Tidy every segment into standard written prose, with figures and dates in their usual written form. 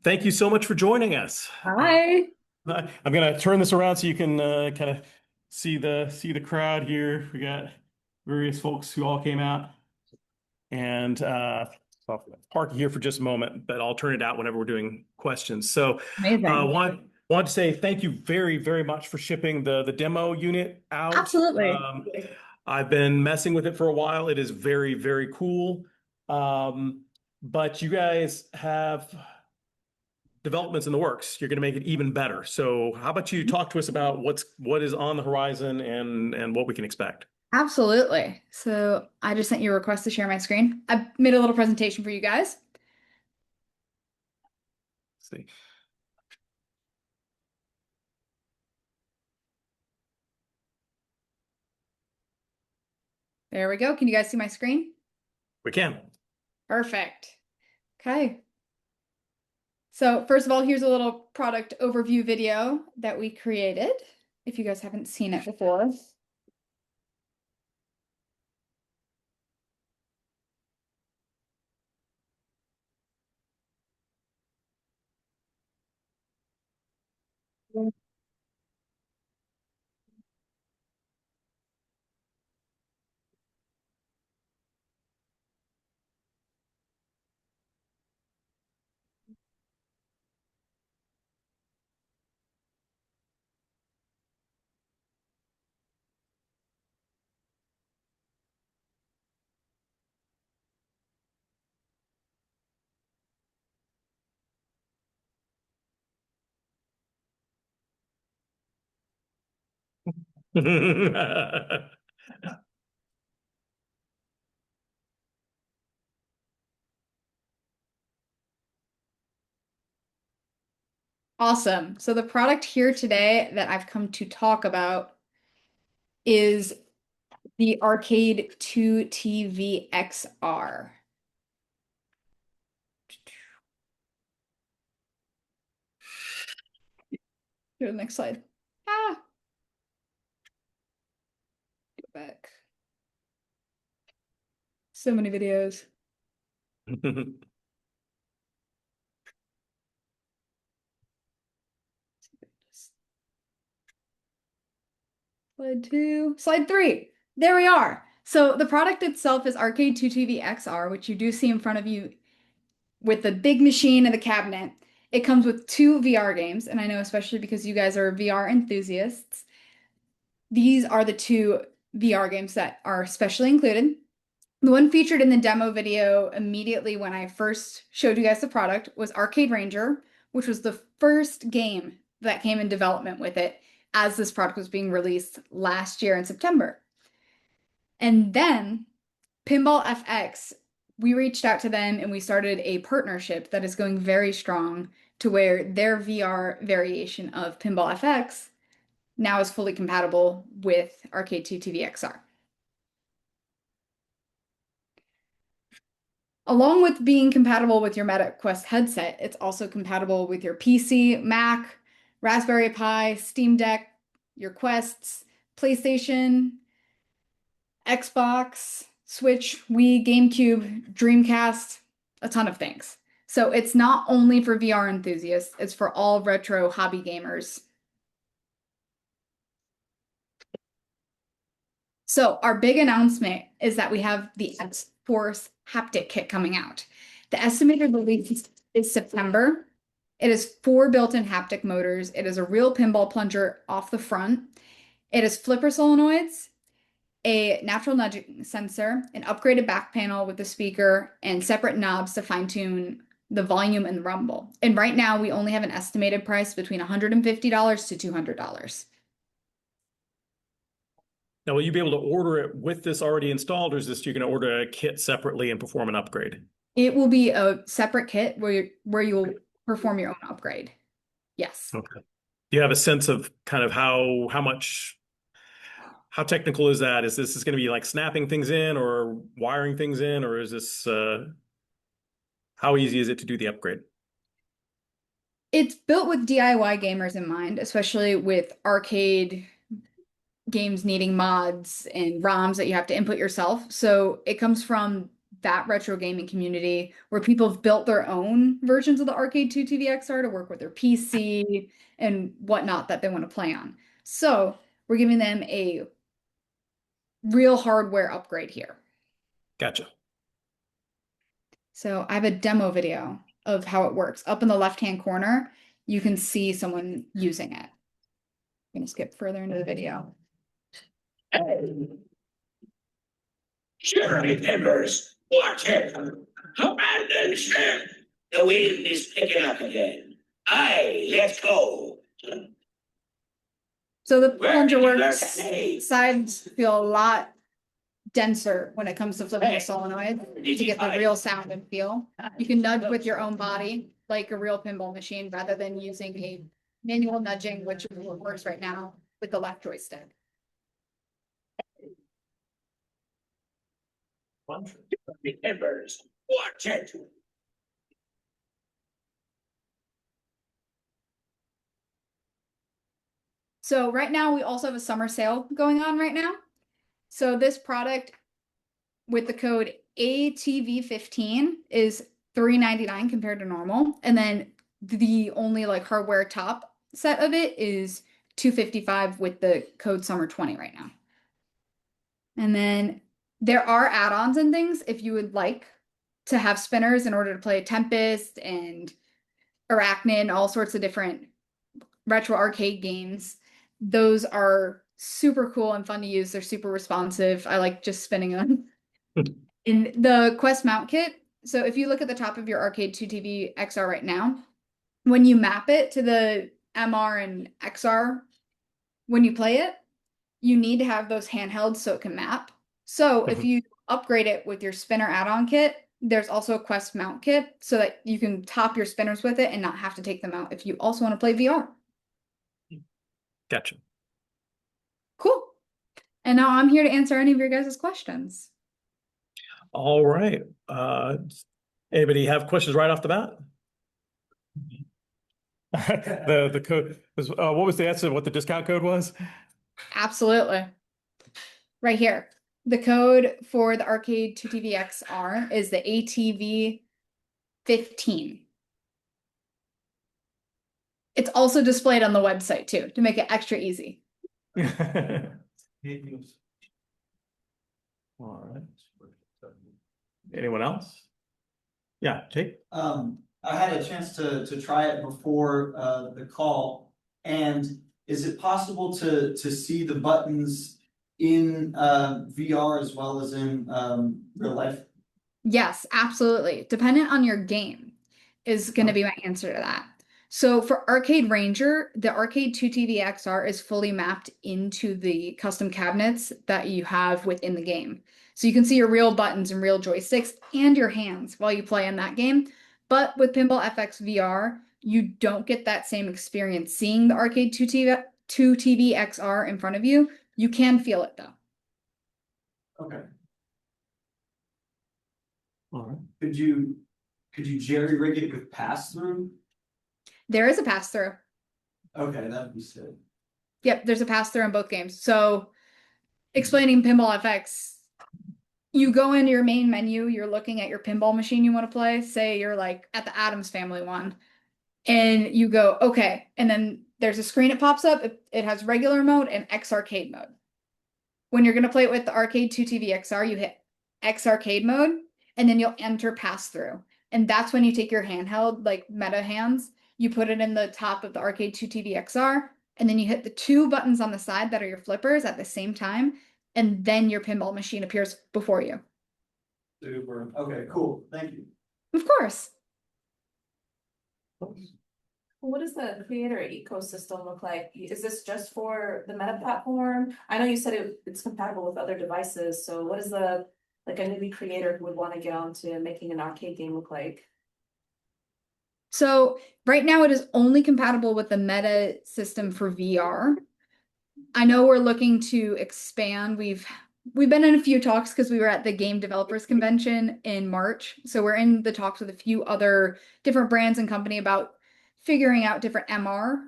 Thank you so much for joining us. Hi. I'm gonna turn this around so you can kind of see the crowd here. We got various folks who all came out, and so I'll park here for just a moment, but I'll turn it out whenever we're doing questions. So, Amazing. want to say thank you very, very much for shipping the demo unit out. Absolutely. I've been messing with it for a while. It is very, very cool. But you guys have developments in the works. You're going to make it even better. So how about you talk to us about what is on the horizon and what we can expect? Absolutely. So I just sent you a request to share my screen. I made a little presentation for you guys. Let's see. There we go. Can you guys see my screen? We can. Perfect. Okay. So first of all, here's a little product overview video that we created, if you guys haven't seen it before. Awesome. So the product here today that I've come to talk about is the Arcade2TV-XR. Go to the next slide. Ah, go back. So many videos. Slide two, slide three. There we are. So the product itself is Arcade2TV-XR, which you do see in front of you with the big machine and the cabinet. It comes with two VR games, and I know especially because you guys are VR enthusiasts, these are the two VR games that are specially included. The one featured in the demo video immediately when I first showed you guys the product was Arcade Ranger, which was the first game that came in development with it as this product was being released last year in September. And then Pinball FX, we reached out to them and we started a partnership that is going very strong to where their VR variation of Pinball FX now is fully compatible with Arcade2TV-XR. Along with being compatible with your Meta Quest headset, it's also compatible with your PC, Mac, Raspberry Pi, Steam Deck, your Quests, PlayStation, Xbox, Switch, Wii, GameCube, Dreamcast, a ton of things. So it's not only for VR enthusiasts, it's for all retro hobby gamers. So our big announcement is that we have the X-Force haptic kit coming out. The estimated release is September. It is 4 built-in haptic motors. It is a real pinball plunger off the front. It is flipper solenoids, a natural nudging sensor, an upgraded back panel with a speaker, and separate knobs to fine-tune the volume and the rumble. And right now, we only have an estimated price between $150 to $200. Now, will you be able to order it with this already installed, or is this you're going to order a kit separately and perform an upgrade? It will be a separate kit where you will perform your own upgrade. Yes. Okay. Do you have a sense of kind of how technical is that? Is this going to be like snapping things in or wiring things in, or is this how easy is it to do the upgrade? It's built with DIY gamers in mind, especially with arcade games needing mods and ROMs that you have to input yourself. So it comes from that retro gaming community where people have built their own versions of the Arcade2TV-XR to work with their PC and whatnot that they want to play on. So we're giving them a real hardware upgrade here. Gotcha. So I have a demo video of how it works. Up in the left-hand corner, you can see someone using it. I'm going to skip further into the video. Surely, members, watch it. Abandon ship. The wind is picking up again. Aye, let's go. So the plunger works. Sides feel a lot denser when it comes to flipping a solenoid to get the real sound and feel. You can nudge with your own body like a real pinball machine rather than using a manual nudging, which works right now with the left joystick. Members, watch it. So right now we also have a summer sale going on right now. So this product with the code ATV15 is $3.99 compared to normal. And then the only like hardware top set of it is $255 with the code summer20 right now. And then there are add-ons and things if you would like to have spinners in order to play Tempest and Arachnid, all sorts of different retro arcade games. Those are super cool and fun to use. They're super responsive. I like just spinning them. In the Quest mount kit, so if you look at the top of your Arcade2TV-XR right now, when you map it to the MR and XR, when you play it, you need to have those handhelds so it can map. So if you upgrade it with your spinner add-on kit, there's also a Quest mount kit so that you can top your spinners with it and not have to take them out if you also want to play VR. Gotcha. Cool. And now I'm here to answer any of your guys' questions. All right. Anybody have questions right off the bat? The code was what was the answer? What the discount code was? Absolutely. Right here. The code for the Arcade2TV-XR is the ATV15. It's also displayed on the website too to make it extra easy. All right. Anyone else? Yeah, Jake. I had a chance to try it before the call, and is it possible to see the buttons in VR as well as in real life? Yes, absolutely. Dependent on your game is going to be my answer to that. So for Arcade Ranger, the Arcade2TV-XR is fully mapped into the custom cabinets that you have within the game. So you can see your real buttons and real joysticks and your hands while you play in that game. But with Pinball FX VR, you don't get that same experience seeing the Arcade2TV-XR in front of you. You can feel it though. Okay. All right. Could you jerry rig it with pass through? There is a pass-through. Okay, that'd be sick. Yep, there's a pass-through in both games. So explaining Pinball FX, you go into your main menu, you're looking at your pinball machine you want to play. Say you're like at the Addams Family one. And you go, okay. And then there's a screen that pops up. It has regular mode and X arcade mode. When you're going to play it with the Arcade2TV-XR, you hit X arcade mode, and then you'll enter pass-through. And that's when you take your handheld, like meta hands, you put it in the top of the Arcade2TV-XR, and then you hit the two buttons on the side that are your flippers at the same time, and then your pinball machine appears before you. Super. Okay, cool. Thank you. Of course. What does the creator ecosystem look like? Is this just for the Meta platform? I know you said it's compatible with other devices, so what is the, like a newbie creator who would want to get onto making an arcade game look like? So right now it is only compatible with the Meta system for VR. I know we're looking to expand. We've been in a few talks because we were at the Game Developers Convention in March. So we're in the talks with a few other different brands and company about figuring out different MR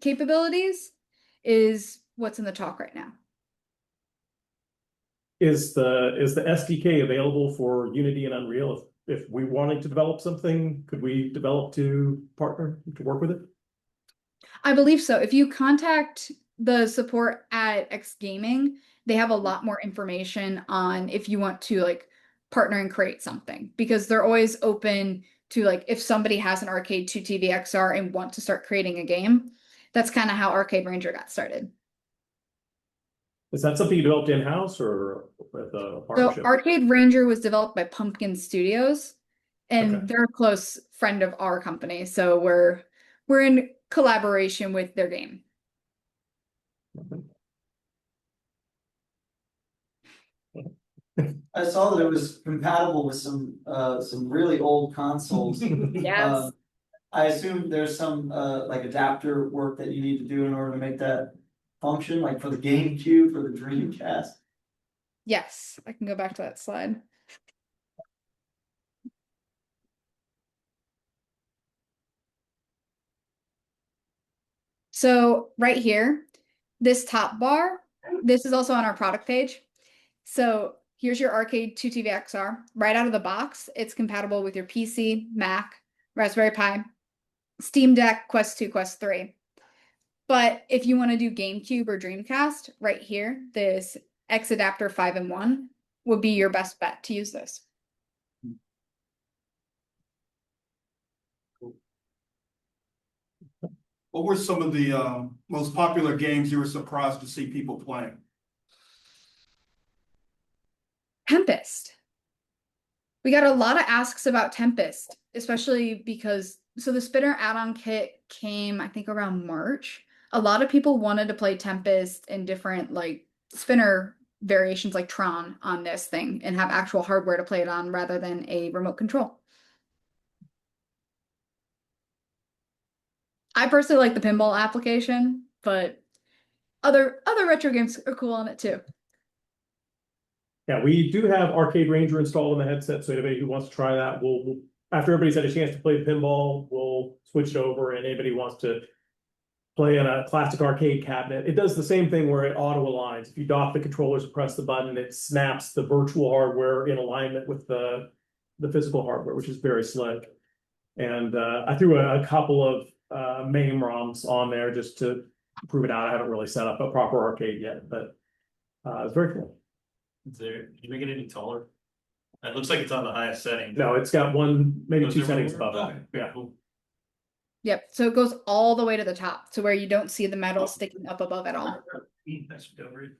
capabilities is what's in the talk right now. is the SDK available for Unity and Unreal? If we wanted to develop something, could we develop to partner to work with it? I believe so. If you contact the support at X Gaming, they have a lot more information on if you want to like partner and create something, because they're always open to like if somebody has an Arcade2TV-XR and want to start creating a game. That's kind of how Arcade Ranger got started. Is that something you developed in-house or with a So partnership? Arcade Ranger was developed by Pumpkin Studios, and Okay. they're a close friend of our company. So we're in collaboration with their game. I saw that it was compatible with some really old consoles. Yes. I assume there's some like adapter work that you need to do in order to make that function, like for the GameCube, for the Dreamcast. Yes, I can go back to that slide. So right here, this top bar, this is also on our product page. So here's your Arcade2TV-XR. Right out of the box, it's compatible with your PC, Mac, Raspberry Pi, Steam Deck, Quest 2, Quest 3. But if you want to do GameCube or Dreamcast, right here, this X adapter 5-in-1 would be your best bet to use this. What were some of the most popular games you were surprised to see people playing? Tempest. We got a lot of asks about Tempest, especially because so the spinner add-on kit came, I think, around March. A lot of people wanted to play Tempest in different like spinner variations like Tron on this thing and have actual hardware to play it on rather than a remote control. I personally like the pinball application, but other retro games are cool on it too. Yeah, we do have Arcade Ranger installed in the headset, so anybody who wants to try that, we'll after everybody's had a chance to play the pinball, we'll switch it over, and anybody who wants to play in a classic arcade cabinet, it does the same thing where it auto aligns. If you dock the controllers and press the button, it snaps the virtual hardware in alignment with the physical hardware, which is very slick. And I threw a couple of MAME ROMs on there just to prove it out. I haven't really set up a proper arcade yet, but it's very cool. Can you make it any taller? It looks like it's on the highest setting. No, it's got one, maybe Is two there settings room? above Okay, that. Yeah. cool. Yep, so it goes all the way to the top to where you don't see the metal sticking up above at all. That's discovery.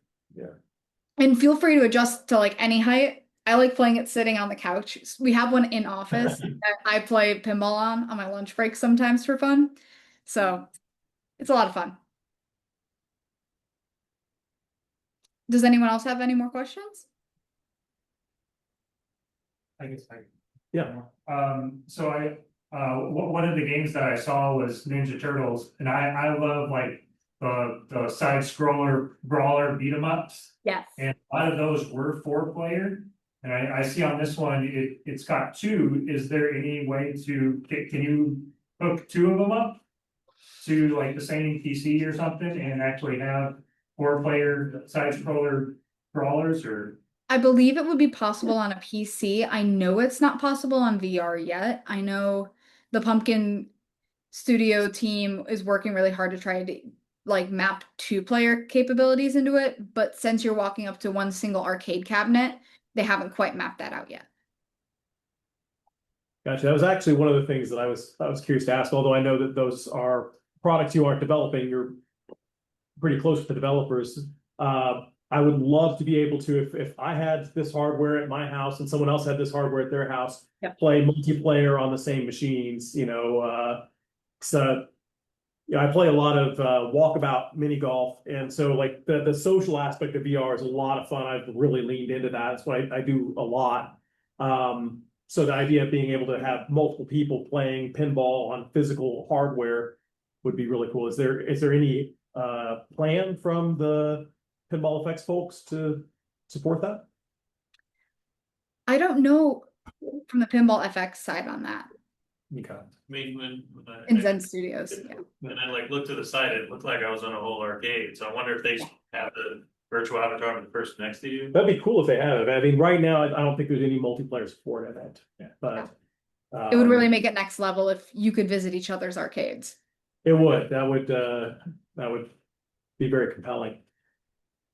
And feel free to adjust to like any height. I like playing it sitting on the couch. We have one in office that I play pinball on my lunch break sometimes for fun. So it's a lot of fun. Does anyone else have any more questions? I guess Yeah. so one of the games that I saw was Ninja Turtles, and I love like the side scroller brawler beat 'em ups, Yes. and a lot of those were 4-player. And I see on this one it's got 2. Is there any way can you hook 2 of them up to like the same PC or something and actually have 4-player side scroller brawlers? Or I believe it would be possible on a PC. I know it's not possible on VR yet. I know the Pumpkin Studio team is working really hard to try to like map 2-player capabilities into it, but since you're walking up to one single arcade cabinet, they haven't quite mapped that out yet. Gotcha. That was actually one of the things that I was curious to ask, although I know that those are products you aren't developing, you're pretty close to the developers. I would love to be able to, if I had this hardware at my house and someone else had this hardware at their house, Yep. play multiplayer on the same machines, so I play a lot of walkabout mini golf, and so like the social aspect of VR is a lot of fun. I've really leaned into that. That's what I do a lot. So the idea of being able to have multiple people playing pinball on physical hardware would be really cool. Is there any plan from the Pinball FX folks to support that? I don't know from the Pinball FX side on that. Okay. I mean, when In Zen Studios, yeah. and I like looked to the side, it looked like I was on a whole arcade. So I wonder if they have the virtual avatar of the person next to you. That'd be cool if they had it. I mean, right now, I don't think there's any multiplayer support in it, but. It would really make it next level if you could visit each other's arcades. It would, that would be very compelling.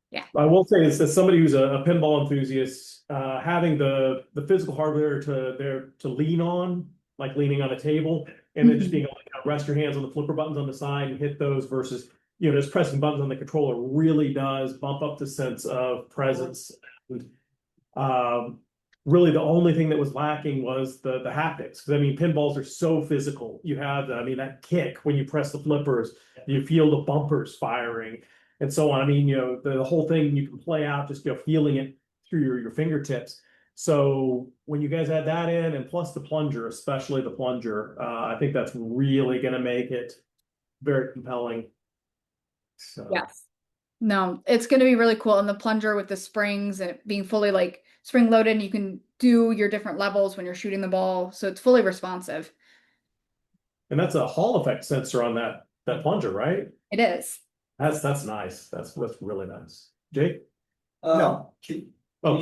Yeah. I will say is that somebody who's a pinball enthusiast, having the physical hardware to lean on, like leaning on a table, and then just being able to kind of rest your hands on the flipper buttons on the side and hit those versus, just pressing buttons on the controller really does bump up the sense of presence. And, really the only thing that was lacking was the haptics. Because I mean, pinballs are so physical. You have that kick when you press the flippers, you feel the bumpers firing and so on. I mean, the whole thing you can play out just feeling it through your fingertips. So when you guys add that in, and plus the plunger, especially the plunger, I think that's really going to make it very compelling. So. Yes. No, it's going to be really cool. And the plunger with the springs and it being fully like spring loaded, and you can do your different levels when you're shooting the ball. So it's fully responsive. And that's a Hall effect sensor on that plunger, right? It is. That's nice. That's really nice. Jake? No. Oh,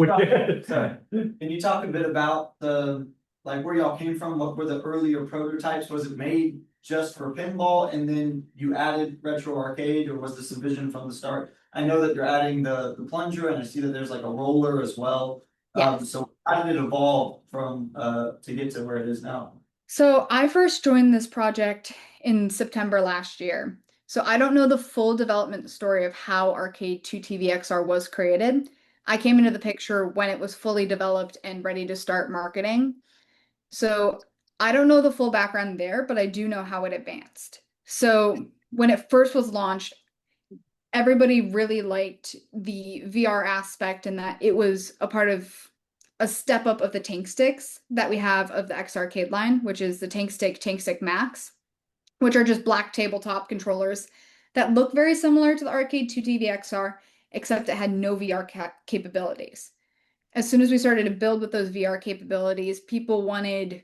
Sorry. Can you talk a bit about where y'all came from? What were the earlier prototypes? Was it made just for pinball and then you added retro arcade, or was this a vision from the start? I know that you're adding the plunger, and I see that there's like a roller as well. Yes. So how did it evolve from to get to where it is now? So I first joined this project in September last year. So I don't know the full development story of how Arcade2TV-XR was created. I came into the picture when it was fully developed and ready to start marketing. So I don't know the full background there, but I do know how it advanced. So when it first was launched, everybody really liked the VR aspect and that it was a part of a step up of the tank sticks that we have of the X Arcade line, which is the Tank Stick Max, which are just black tabletop controllers that look very similar to the Arcade2TV-XR, except it had no VR capabilities. As soon as we started to build with those VR capabilities, people wanted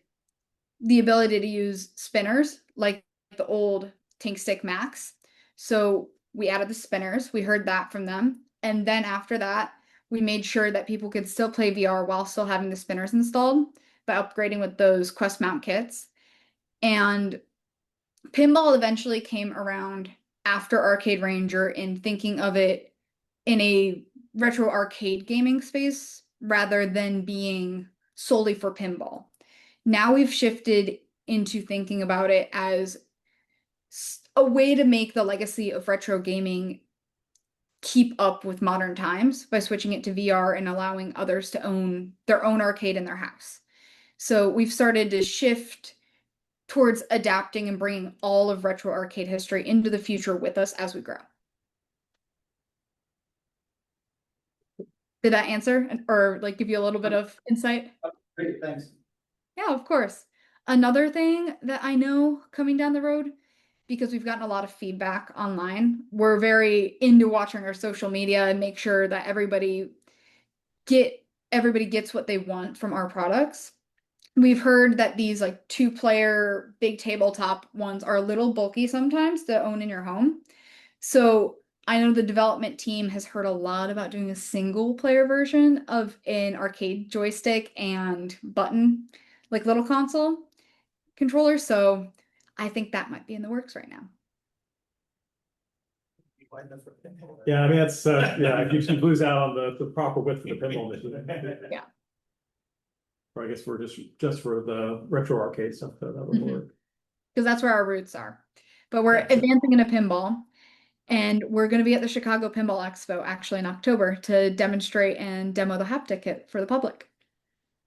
the ability to use spinners like the old Tank Stick Max. So we added the spinners. We heard that from them. And then after that, we made sure that people could still play VR while still having the spinners installed by upgrading with those Quest mount kits. And pinball eventually came around after Arcade Ranger in thinking of it in a retro arcade gaming space rather than being solely for pinball. Now we've shifted into thinking about it as a way to make the legacy of retro gaming keep up with modern times by switching it to VR and allowing others to own their own arcade in their house. So we've started to shift towards adapting and bringing all of retro arcade history into the future with us as we grow. Did that answer or give you a little bit of insight? Great, thanks. Yeah, of course. Another thing that I know coming down the road, because we've gotten a lot of feedback online, we're very into watching our social media and make sure that everybody gets what they want from our products. We've heard that these 2-player big tabletop ones are a little bulky sometimes to own in your home. So I know the development team has heard a lot about doing a single player version of an arcade joystick and button, little console controller. So I think that might be in the works right now. Yeah, I mean, it's, if you lose out on the proper width of the pinball machine. Yeah. Or I guess we're just for the retro arcade stuff, that would work. Because that's where our roots are. But we're advancing into pinball. And we're going to be at the Chicago Pinball Expo actually in October to demonstrate and demo the Haptic kit for the public.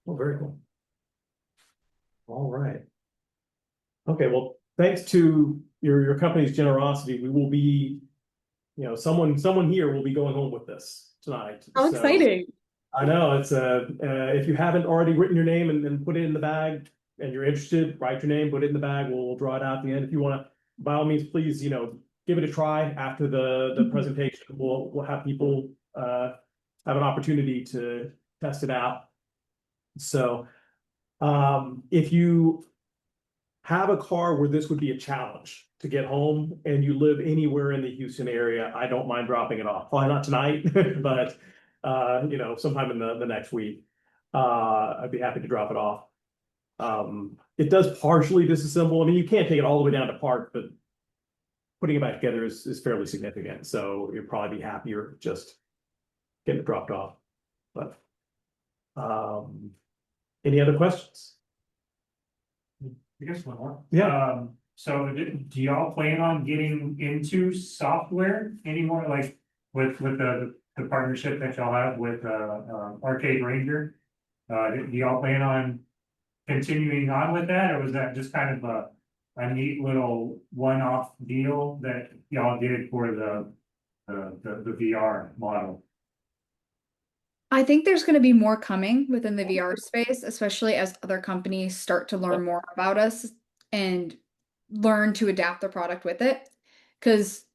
Oh, very cool. All right. Okay, well, thanks to your company's generosity, we will be, someone here will be going home with this tonight. How exciting. I know it's if you haven't already written your name and put it in the bag and you're interested, write your name, put it in the bag. We'll draw it out at the end. If you want to, by all means, please, give it a try after the presentation. We'll have people have an opportunity to test it out. So if you have a car where this would be a challenge to get home and you live anywhere in the Houston area, I don't mind dropping it off. Probably not tonight, but you know, sometime in the next week. I'd be happy to drop it off. It does partially disassemble. I mean, you can't take it all the way down to part, but putting it back together is fairly significant. So you'll probably be happier just getting it dropped off. But any other questions? I guess one more. Yeah. So do y'all plan on getting into software anymore, like with the partnership that y'all have with Arcade Ranger? Do y'all plan on continuing on with that, or was that just kind of a neat little one-off deal that y'all did for the VR model? I think there's going to be more coming within the VR space, especially as other companies start to learn more about us and learn to adapt their product with it. Because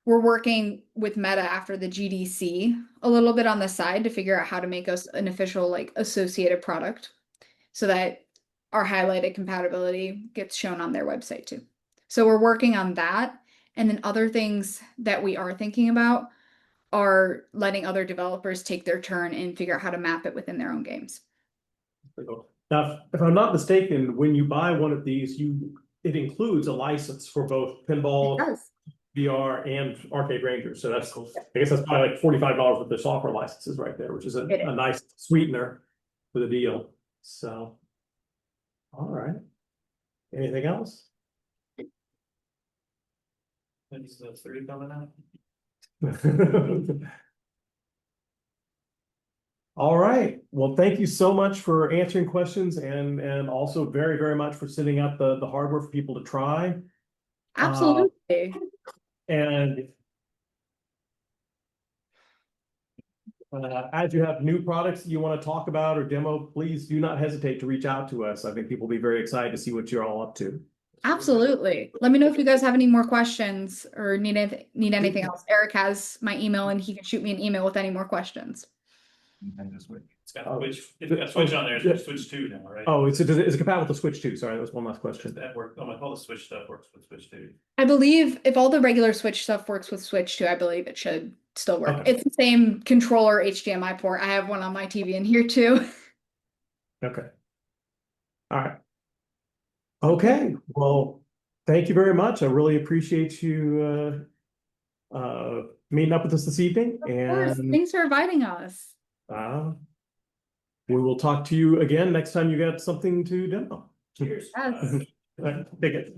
we're working with Meta after the GDC a little bit on the side to figure out how to make us an official like associated product so that our highlighted compatibility gets shown on their website too. So we're working on that. And then other things that we are thinking about are letting other developers take their turn and figure out how to map it within their own games. Now, if I'm not mistaken, when you buy one of these, it includes a license for both Pinball VR and Arcade Ranger. So that's cool. I guess that's probably like $45 worth of software licenses right there, which is a nice sweetener for the deal. So, all right. Anything else? When's the 3 coming out? All right. Well, thank you so much for answering questions and also very, very much for setting up the hardware for people to try. Absolutely. And as you have new products that you want to talk about or demo, please do not hesitate to reach out to us. I think people will be very excited to see what you're all up to. Absolutely. Let me know if you guys have any more questions or need anything else. Eric has my email and he can shoot me an email with any more questions. It's got a switch on there. It's Switch 2 now, right? Oh, is it compatible with Switch 2? Sorry, that was one last question. Does that work? Oh, all the Switch stuff works with Switch 2. I believe if all the regular Switch stuff works with Switch 2, I believe it should still work. Okay. It's the same controller HDMI port. I have one on my TV in here too. Okay. All right. Okay. Well, thank you very much. I really appreciate you meeting up with us this evening. Of course. Thanks for inviting us. We will talk to you again next time you got something to demo. Cheers. Yes. Take it.